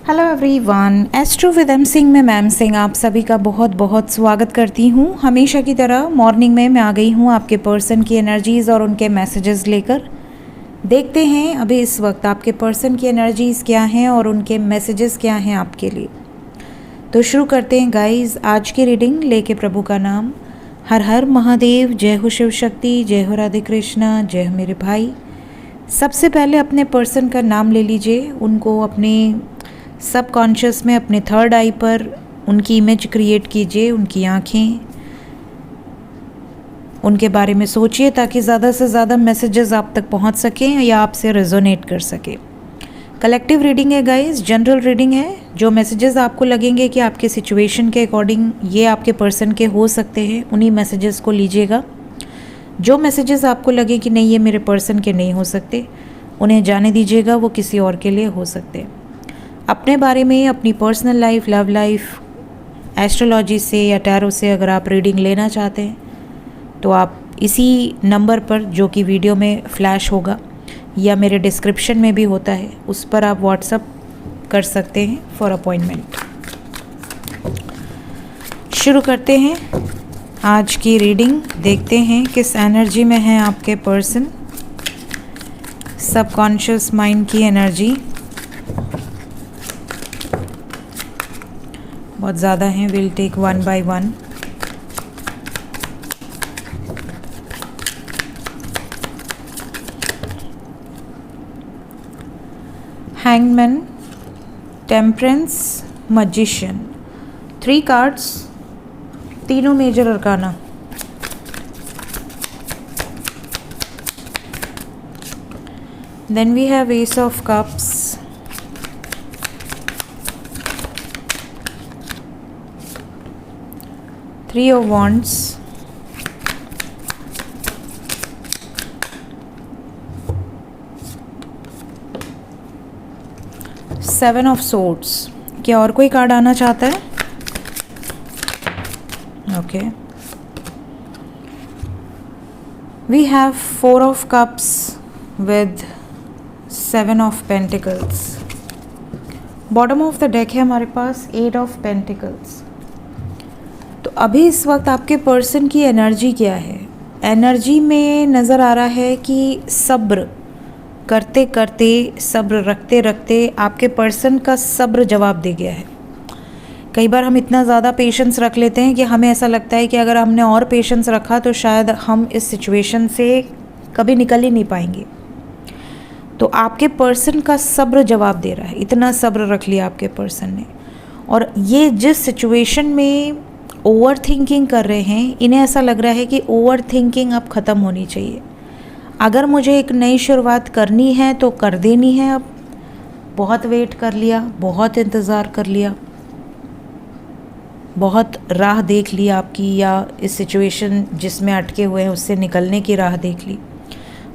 Hello everyone, astro with M Singh में ma'am Singh आप सभी का बहुत बहुत स्वागत करती हूँ। हमेशा की तरह मॉर्निंग में मैं आ गई हूँ आपके पर्सन की एनर्जीज़ और उनके मैसेजेस लेकर। देखते हैं अभी इस वक्त आपके पर्सन की एनर्जीज़ क्या हैं और उनके मैसेजेस क्या हैं आपके लिए। तो शुरू करते हैं गाइस आज की रीडिंग लेके प्रभु का नाम। हर हर महादेव, जय हो शिव शक्ति, जय हो राधे कृष्णा, जय हो मेरे भाई। सबसे पहले अपने पर्सन का नाम ले लीजिए, उनको अपने सबकॉन्शियस में अपने थर्ड आई पर उनकी इमेज क्रिएट कीजिए, उनकी आँखें, उनके बारे में सोचिए ताकि ज़्यादा से ज़्यादा मैसेजेस आप तक पहुंच सकें या आपसे रेजोनेट कर सके। कलेक्टिव रीडिंग है गाइस, जनरल रीडिंग है। जो मैसेजेस आपको लगेंगे कि आपके सिचुएशन के अकॉर्डिंग ये आपके पर्सन के हो सकते हैं, उन्हीं मैसेजेस को लीजिएगा। जो मैसेजेस आपको लगे कि नहीं ये मेरे पर्सन के नहीं हो सकते, उन्हें जाने दीजिएगा, वो किसी और के लिए हो सकते हैं। अपने बारे में, अपनी personal life, love life, astrology से या टैरो से अगर आप रीडिंग लेना चाहते हैं तो आप इसी नंबर पर जो कि वीडियो में फ्लैश होगा या मेरे डिस्क्रिप्शन में भी होता है, उस पर आप व्हाट्सअप कर सकते हैं फॉर अपॉइंटमेंट। शुरू करते हैं आज की रीडिंग। देखते हैं किस एनर्जी में है आपके पर्सन। सबकॉन्शियस माइंड की एनर्जी बहुत ज़्यादा हैं। Will take one by one. Hangman, temperance, magician, 3 cards, तीनों major arcana. Then we have ace of cups, Three of Wands, Seven of Swords। क्या और कोई कार्ड आना चाहता है? Okay, we have Four of Cups with Seven of Pentacles। Bottom of the deck है हमारे पास Eight of Pentacles। तो अभी इस वक्त आपके पर्सन की एनर्जी क्या है? एनर्जी में नज़र आ रहा है कि सब्र करते करते, सब्र रखते रखते आपके पर्सन का सब्र जवाब दे गया है। कई बार हम इतना ज़्यादा पेशेंस रख लेते हैं कि हमें ऐसा लगता है कि अगर हमने और पेशेंस रखा तो शायद हम इस सिचुएशन से कभी निकल ही नहीं पाएंगे। तो आपके पर्सन का सब्र जवाब दे रहा है। इतना सब्र रख लिया आपके पर्सन ने, और ये जिस सिचुएशन में ओवर थिंकिंग कर रहे हैं, इन्हें ऐसा लग रहा है कि ओवर थिंकिंग अब ख़त्म होनी चाहिए। अगर मुझे एक नई शुरुआत करनी है तो कर देनी है। अब बहुत वेट कर लिया, बहुत इंतज़ार कर लिया, बहुत राह देख ली आपकी, या इस सिचुएशन जिसमें अटके हुए हैं उससे निकलने की राह देख ली।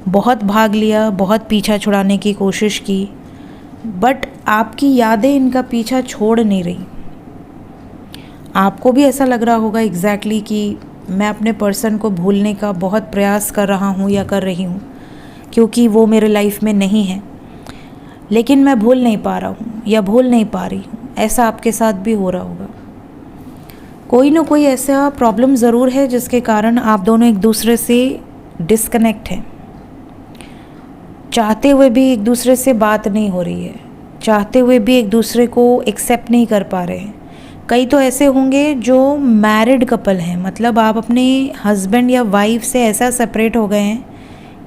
बहुत भाग लिया, बहुत पीछा छुड़ाने की कोशिश की, बट आपकी यादें इनका पीछा छोड़ नहीं रही। आपको भी ऐसा लग रहा होगा एग्जैक्टली कि मैं अपने पर्सन को भूलने का बहुत प्रयास कर रहा हूँ या कर रही हूँ, क्योंकि वो मेरे लाइफ में नहीं है, लेकिन मैं भूल नहीं पा रहा हूँ या भूल नहीं पा रही हूँ। ऐसा आपके साथ भी हो रहा होगा। कोई ना कोई ऐसा प्रॉब्लम ज़रूर है जिसके कारण आप दोनों एक दूसरे से डिस्कनेक्ट हैं। चाहते हुए भी एक दूसरे से बात नहीं हो रही है, चाहते हुए भी एक दूसरे को एक्सेप्ट नहीं कर पा रहे हैं। कई तो ऐसे होंगे जो मैरिड कपल हैं, मतलब आप अपने हस्बैंड या वाइफ से ऐसा सेपरेट हो गए हैं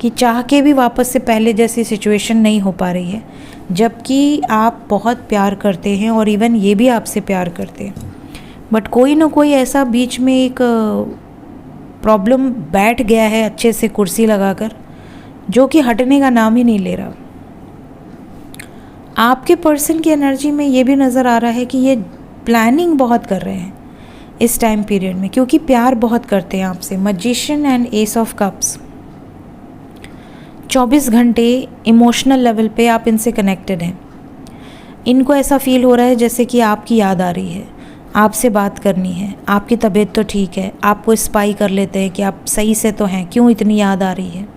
कि चाह के भी वापस से पहले जैसी सिचुएशन नहीं हो पा रही है, जबकि आप बहुत प्यार करते हैं और इवन ये भी आपसे प्यार करते हैं। बट कोई ना कोई ऐसा बीच में एक प्रॉब्लम बैठ गया है अच्छे से कुर्सी लगाकर, जो कि हटने का नाम ही नहीं ले रहा। आपके पर्सन की एनर्जी में ये भी नज़र आ रहा है कि ये प्लानिंग बहुत कर रहे हैं इस टाइम पीरियड में, क्योंकि प्यार बहुत करते हैं आपसे। Magician and S of cups, 24 घंटे इमोशनल लेवल पे आप इनसे कनेक्टेड हैं। इनको ऐसा फील हो रहा है जैसे कि आपकी याद आ रही है, आपसे बात करनी है, आपकी तबीयत तो ठीक है, आपको स्पाई कर लेते हैं कि आप सही से तो हैं, क्यों इतनी याद आ रही है,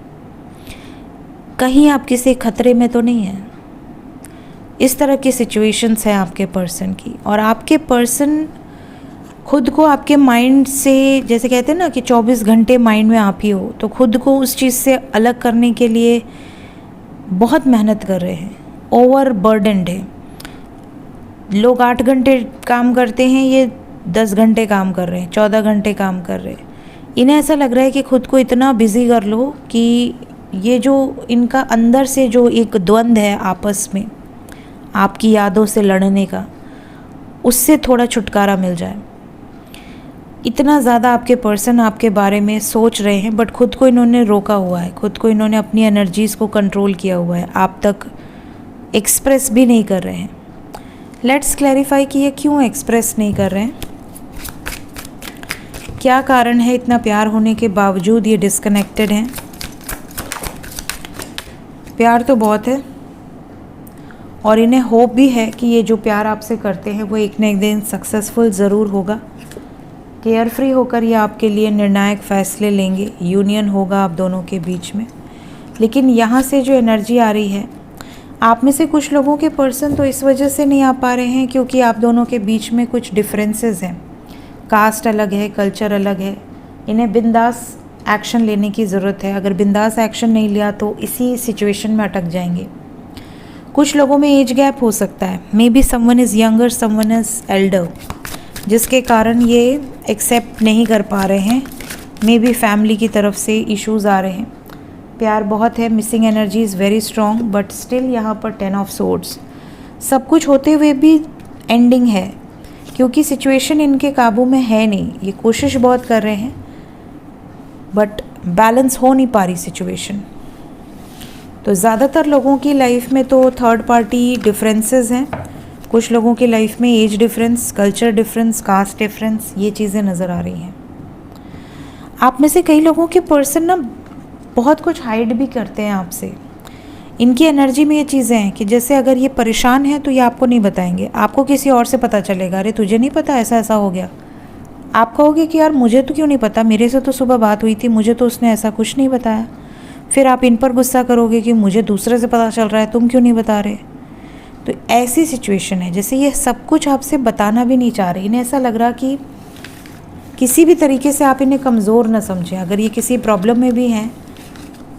कहीं आप किसी खतरे में तो नहीं हैं। इस तरह की सिचुएशंस हैं आपके पर्सन की। और आपके पर्सन खुद को आपके माइंड से, जैसे कहते हैं ना कि 24 घंटे माइंड में आप ही हो, तो खुद को उस चीज़ से अलग करने के लिए बहुत मेहनत कर रहे हैं, ओवर बर्डनड है। लोग 8 घंटे काम करते हैं, ये 10 घंटे काम कर रहे हैं, 14 घंटे काम कर रहे हैं। इन्हें ऐसा लग रहा है कि खुद को इतना बिजी कर लो कि ये जो इनका अंदर से जो एक द्वंद्व है आपस में, आपकी यादों से लड़ने का, उससे थोड़ा छुटकारा मिल जाए। इतना ज़्यादा आपके पर्सन आपके बारे में सोच रहे हैं, बट खुद को इन्होंने रोका हुआ है, खुद को इन्होंने अपनी एनर्जीज़ को कंट्रोल किया हुआ है, आप तक एक्सप्रेस भी नहीं कर रहे हैं। लेट्स क्लैरिफाई कि ये क्यों एक्सप्रेस नहीं कर रहे हैं, क्या कारण है इतना प्यार होने के बावजूद ये डिस्कनेक्टेड हैं। प्यार तो बहुत है और इन्हें होप भी है कि ये जो प्यार आपसे करते हैं वो एक न एक दिन सक्सेसफुल ज़रूर होगा। केयर फ्री होकर ये आपके लिए निर्णायक फ़ैसले लेंगे, यूनियन होगा आप दोनों के बीच में। लेकिन यहाँ से जो एनर्जी आ रही है, आप में से कुछ लोगों के पर्सन तो इस वजह से नहीं आ पा रहे हैं क्योंकि आप दोनों के बीच में कुछ डिफरेंसेस हैं। कास्ट अलग है, कल्चर अलग है। इन्हें बिंदास एक्शन लेने की ज़रूरत है। अगर बिंदास एक्शन नहीं लिया तो इसी सिचुएशन में अटक जाएंगे। कुछ लोगों में एज गैप हो सकता है, may be someone is younger, someone is Elder, जिसके कारण ये एक्सेप्ट नहीं कर पा रहे हैं। मे बी फैमिली की तरफ से इश्यूज़ आ रहे हैं। प्यार बहुत है, missing energy is very strong, but still यहाँ पर 10 ऑफ सोर्ड्स। सब कुछ होते हुए भी एंडिंग है क्योंकि सिचुएशन इनके काबू में है नहीं। ये कोशिश बहुत कर रहे हैं बट बैलेंस हो नहीं पा रही सिचुएशन। तो ज़्यादातर लोगों की लाइफ में तो थर्ड पार्टी डिफरेंसेस हैं। कुछ लोगों की लाइफ में age difference, culture difference, caste difference, ये चीज़ें नज़र आ रही हैं। आप में से कई लोगों के पर्सन ना बहुत कुछ हाइड भी करते हैं आपसे। इनकी एनर्जी में ये चीज़ें हैं कि जैसे अगर ये परेशान है तो ये आपको नहीं बताएंगे, आपको किसी और से पता चलेगा, अरे तुझे नहीं पता ऐसा ऐसा हो गया। आप कहोगे कि यार मुझे तो क्यों नहीं पता, मेरे से तो सुबह बात हुई थी, मुझे तो उसने ऐसा कुछ नहीं बताया। फिर आप इन पर गुस्सा करोगे कि मुझे दूसरे से पता चल रहा है, तुम क्यों नहीं बता रहे। तो ऐसी सिचुएशन है जैसे ये सब कुछ आपसे बताना भी नहीं चाह रहे। इन्हें ऐसा लग रहा कि किसी भी तरीके से आप इन्हें कमज़ोर ना समझें। अगर ये किसी प्रॉब्लम में भी हैं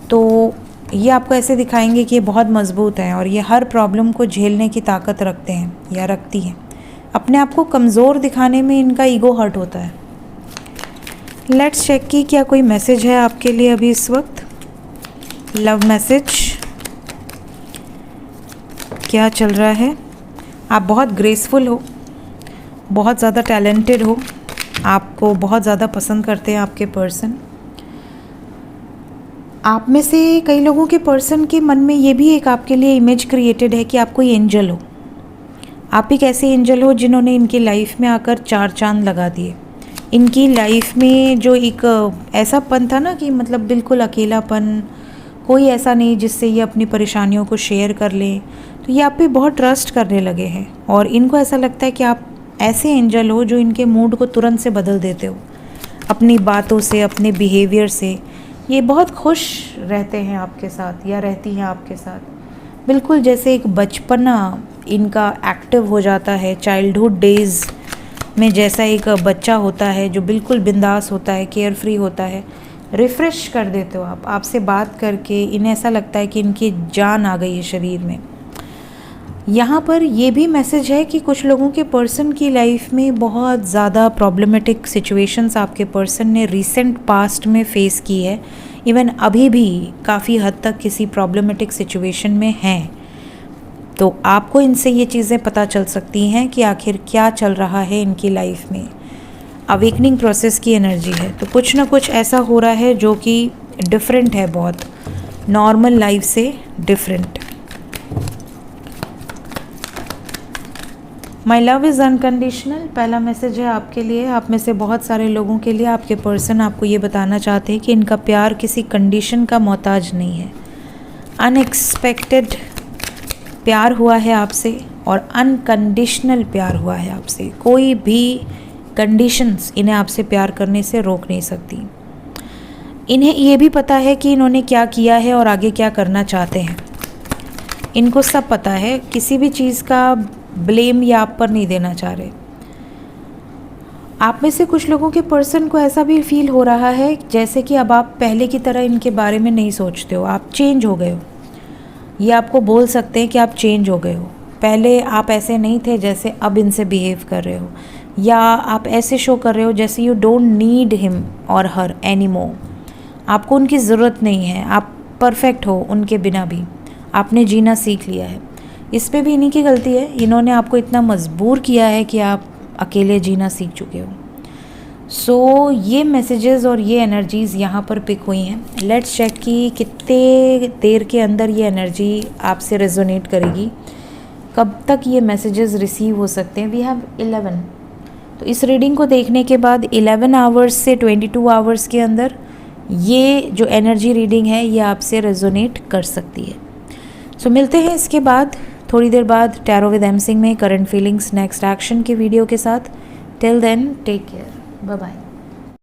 तो ये आपको ऐसे दिखाएंगे कि ये बहुत मजबूत हैं और ये हर प्रॉब्लम को झेलने की ताकत रखते हैं या रखती हैं। अपने आप को कमज़ोर दिखाने में इनका ईगो हर्ट होता है। लेट्स चेक कि क्या कोई मैसेज है आपके लिए अभी इस वक्त। लव मैसेज क्या चल रहा है। आप बहुत ग्रेसफुल हो, बहुत ज़्यादा टैलेंटेड हो, आपको बहुत ज़्यादा पसंद करते हैं आपके पर्सन। आप में से कई लोगों के पर्सन के मन में ये भी एक आपके लिए इमेज क्रिएटेड है कि आप कोई एंजल हो। आप एक ऐसे एंजल हो जिन्होंने इनकी लाइफ में आकर 4 चांद लगा दिए। इनकी लाइफ में जो एक ऐसा पन था ना कि मतलब बिल्कुल अकेलापन, कोई ऐसा नहीं जिससे ये अपनी परेशानियों को शेयर कर लें, तो ये आप पे बहुत ट्रस्ट करने लगे हैं और इनको ऐसा लगता है कि आप ऐसे एंजल हो जो इनके मूड को तुरंत से बदल देते हो अपनी बातों से, अपने बिहेवियर से। ये बहुत खुश रहते हैं आपके साथ या रहती हैं आपके साथ। बिल्कुल जैसे एक बचपना इनका एक्टिव हो जाता है। चाइल्डहुड डेज़ में जैसा एक बच्चा होता है जो बिल्कुल बिंदास होता है, केयर फ्री होता है, रिफ़्रेश कर देते हो आप। आपसे बात करके इन्हें ऐसा लगता है कि इनकी जान आ गई है शरीर में। यहाँ पर ये भी मैसेज है कि कुछ लोगों के पर्सन की लाइफ में बहुत ज़्यादा प्रॉब्लमेटिक सिचुएशंस आपके पर्सन ने रिसेंट पास्ट में फ़ेस की है। इवन अभी भी काफ़ी हद तक किसी प्रॉब्लमेटिक सिचुएशन में हैं। तो आपको इनसे ये चीज़ें पता चल सकती हैं कि आखिर क्या चल रहा है इनकी लाइफ में। अवेकनिंग प्रोसेस की एनर्जी है, तो कुछ ना कुछ ऐसा हो रहा है जो कि डिफरेंट है, बहुत नॉर्मल लाइफ से different. My love is unconditional पहला मैसेज है आपके लिए। आप में से बहुत सारे लोगों के लिए आपके पर्सन आपको ये बताना चाहते हैं कि इनका प्यार किसी कंडीशन का मोहताज नहीं है। अनएक्सपेक्टेड प्यार हुआ है आपसे और अनकंडीशनल प्यार हुआ है आपसे। कोई भी कंडीशंस इन्हें आपसे प्यार करने से रोक नहीं सकती। इन्हें ये भी पता है कि इन्होंने क्या किया है और आगे क्या करना चाहते हैं। इनको सब पता है, किसी भी चीज़ का ब्लेम ये आप पर नहीं देना चाह रहे। आप में से कुछ लोगों के पर्सन को ऐसा भी फील हो रहा है जैसे कि अब आप पहले की तरह इनके बारे में नहीं सोचते हो, आप चेंज हो गए हो। ये आपको बोल सकते हैं कि आप चेंज हो गए हो, पहले आप ऐसे नहीं थे जैसे अब इनसे बिहेव कर रहे हो, या आप ऐसे शो कर रहे हो जैसे यू डोंट नीड हिम और हर एनी मोर। आपको उनकी ज़रूरत नहीं है, आप परफेक्ट हो उनके बिना भी, आपने जीना सीख लिया है। इस पे भी इन्हीं की गलती है, इन्होंने आपको इतना मजबूर किया है कि आप अकेले जीना सीख चुके हो। सो ये मैसेजेस और ये एनर्जीज़ यहाँ पर पिक हुई हैं। लेट्स चेक कि कितने देर के अंदर ये एनर्जी आपसे रेजोनेट करेगी, कब तक ये मैसेजेस रिसीव हो सकते हैं। We have 11। तो इस रीडिंग को देखने के बाद 11 आवर्स से 22 आवर्स के अंदर ये जो एनर्जी रीडिंग है ये आपसे रेजोनेट कर सकती है। सो मिलते हैं इसके बाद थोड़ी देर बाद टैरो विद एम सिंह में करंट फीलिंग्स नेक्स्ट एक्शन के वीडियो के साथ। Till then take care, bye bye.